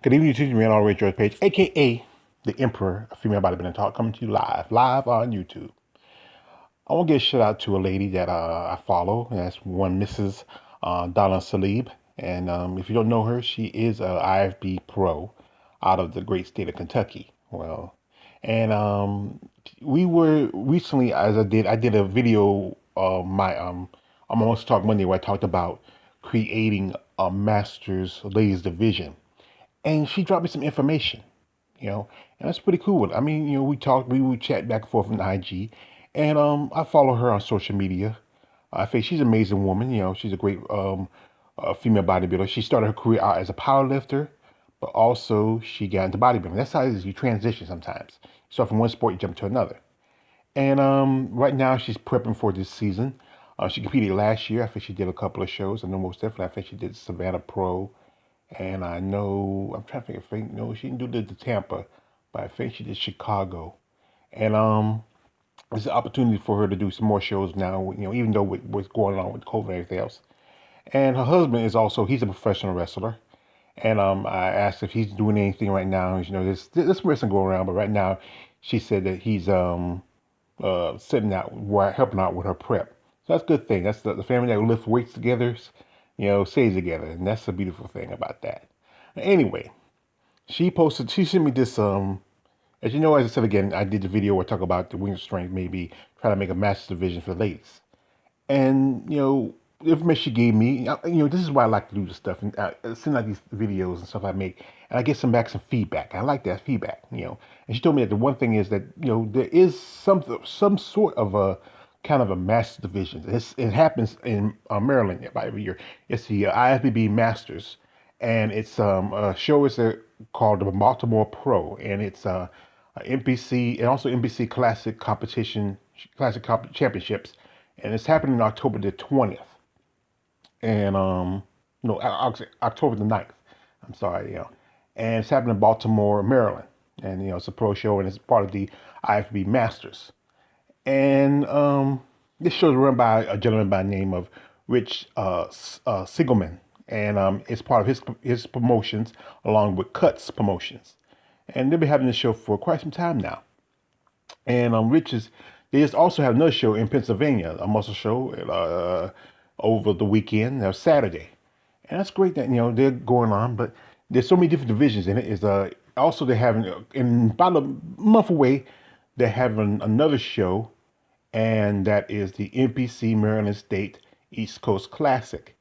Good evening, YouTube. Man on Ray George Page, aka the Emperor of Female Bodybuilding Talk, coming to you live on YouTube. I want to give a shout out to a lady that I follow. And that's one Mrs. Donna Salib. And if you don't know her, she is a IFBB Pro out of the great state of Kentucky. And we were recently, as I did a video my I'm Almost Talk Monday where I talked about creating a Masters Ladies Division, and she dropped me some information, and that's pretty cool. I mean, we would chat back and forth on IG, and I follow her on social media. I think she's an amazing woman. She's a great female bodybuilder. She started her career out as a power lifter, but also she got into bodybuilding. That's how it is. You transition sometimes. You start from one sport, you jump to another. And right now she's prepping for this season. She competed last year. I think she did a couple of shows. I know most definitely. I think she did Savannah Pro, and I know I'm trying to think. No, she didn't do the Tampa, but I think she did Chicago. And it's an opportunity for her to do some more shows now. Even though with what's going on with COVID and everything else. And her husband is also he's a professional wrestler. And I asked if he's doing anything right now. There's wrestling going around, but right now she said that he's sitting out, helping out with her prep. So that's a good thing. That's the family that lift weights together, stays together, and that's the beautiful thing about that. Anyway, she sent me this as you know, as I said again, I did the video where I talk about the wing strength, maybe trying to make a master division for the ladies. And the information she gave me, this is why I like to do this stuff and send out these videos and stuff I make, and I get some feedback. I like that feedback, And she told me that the one thing is that there is some sort of a kind of a master division. It happens in Maryland about every year. It's the IFBB Masters, and it's a show called the Baltimore Pro, and it's NPC and also NBC Championships, and it's happening October the 20th, and no, October the 9th. I'm sorry, and it's happening in Baltimore, Maryland, and it's a pro show, and it's part of the IFB Masters, and this show is run by a gentleman by the name of Rich Siegelman, and it's part of his promotions along with Cuts Promotions, and they've been having this show for quite some time now. And they just also have another show in Pennsylvania, a muscle show over the weekend, Saturday. And that's great that, they're going on, but there's so many different divisions in it. Also they're having, in about a month away, they're having another show, and that is the NPC Maryland State East Coast Classic.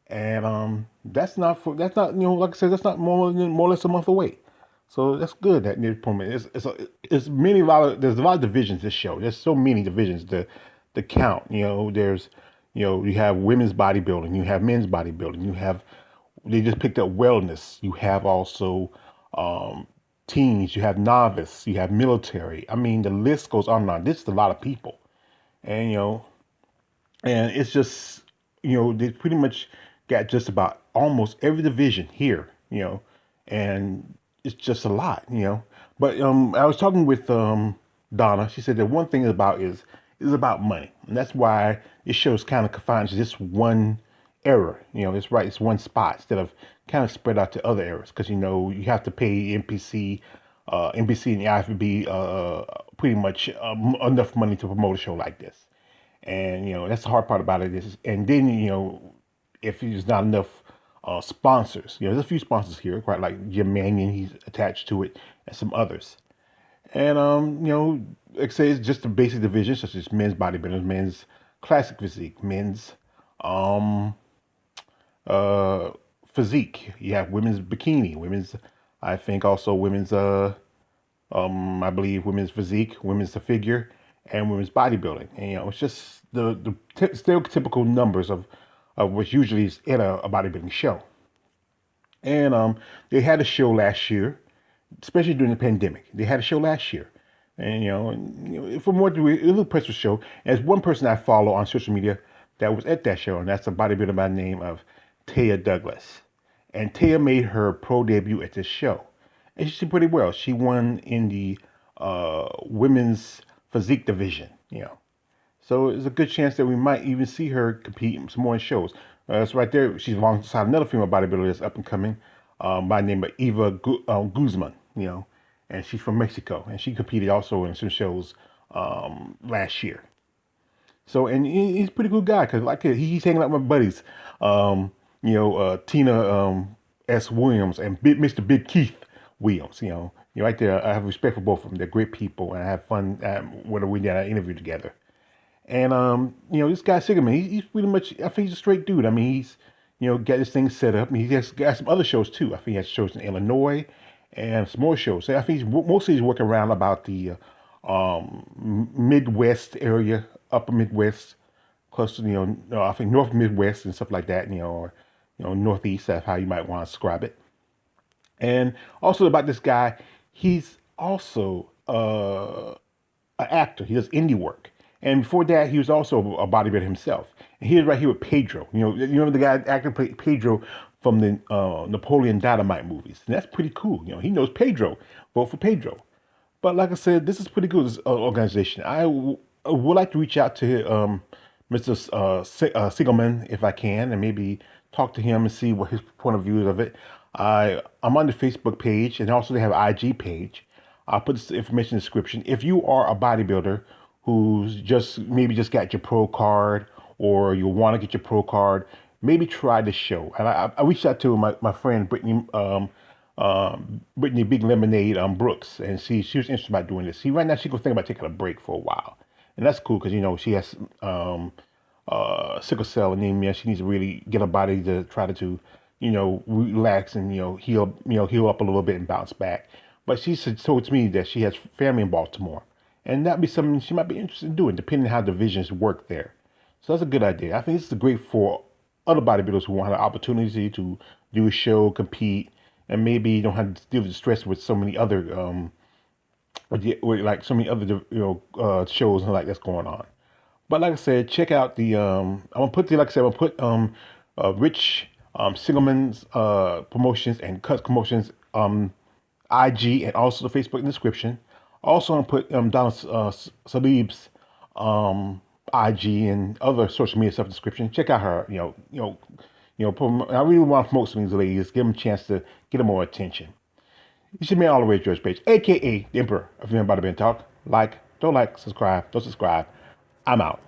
And that's not, like I said, that's not more or less a month away. So that's good that near promo. There's a lot of divisions this show. There's so many divisions to count. You have women's bodybuilding, you have men's bodybuilding, they just picked up wellness. You have also teens, you have novice, you have military. I mean, the list goes on and on. This is a lot of people, and and it's just they pretty much got just about almost every division here. And it's just a lot. But I was talking with Donna. She said that one thing is about money, and that's why this show is kind of confined to this one area. It's right. It's one spot instead of kind of spread out to other areas because you have to pay NBC and the IFBB pretty much enough money to promote a show like this. And that's the hard part about it and then if there's not enough sponsors, there's a few sponsors here, quite like Jim Mannion, he's attached to it, and some others. And like I say, it's just the basic divisions such as men's bodybuilding, men's classic physique, men's um uh physique. You have women's bikini, women's, I think also women's I believe women's physique, women's figure, and women's bodybuilding. And it's just the stereotypical numbers of what usually is in a bodybuilding show. And they had a show last year, especially during the pandemic. They had a show last year, and from what it was a impressive show. And there's one person I follow on social media that was at that show, and that's a bodybuilder by the name of Taya Douglas. And Taya made her pro debut at this show, and she did pretty well. She won in the women's physique division. So there's a good chance that we might even see her compete some more in shows. It's right there. She's alongside another female bodybuilder that's up and coming, by the name of Eva Guzman, and she's from Mexico, and she competed also in some shows last year. So, and he's a pretty good guy because like he's hanging out with my buddies, Tina S. Williams and Mr. Big Keith Williams. Right there, I have respect for both of them. They're great people, and I have fun when we did an interview together. And this guy Sigerman, he's pretty much. I think he's a straight dude. I mean, he's got this thing set up. He has got some other shows too. I think he has shows in Illinois and some more shows. So I think mostly he's working around about the Midwest area, Upper Midwest, close to I think North Midwest and stuff like that. Or Northeast. That's how you might want to describe it. And also about this guy, he's also an actor. He does indie work. And before that, he was also a bodybuilder himself. And he was right here with Pedro. You remember the guy actor played Pedro from the Napoleon Dynamite movies. And that's pretty cool. He knows Pedro. Vote for Pedro. But like I said, this is pretty good, this organization. I would like to reach out to Mr. Siegelman if I can, and maybe talk to him and see what his point of view is of it. I'm on the Facebook page, and also they have an IG page. I'll put this information in the description. If you are a bodybuilder who's just got your pro card, or you want to get your pro card, maybe try this show. And I reached out to my friend Brittany Big Lemonade Brooks, and she was interested about doing this. Right now she's gonna think about taking a break for a while, and that's cool because she has sickle cell anemia. She needs to really get her body to try to relax and heal up a little bit and bounce back. But she told me that she has family in Baltimore, and that'd be something she might be interested in doing, depending on how divisions work there. So that's a good idea. I think this is great for other bodybuilders who want an opportunity to do a show, compete, and maybe you don't have to deal with the stress with so many other like so many other shows and like that's going on. But like I said, check out the I'm gonna put the like I said I'm gonna put Rich Singelman's promotions and Cuts promotions IG and also the Facebook in the description. Also, I'm gonna put Donald Salib's IG and other social media stuff in the description. Check out her. I really want to promote some of these ladies, give them a chance to get them more attention. You should be all the way to George Page, aka the Emperor of Bodybuilding Talk. Don't like, subscribe, don't subscribe. I'm out.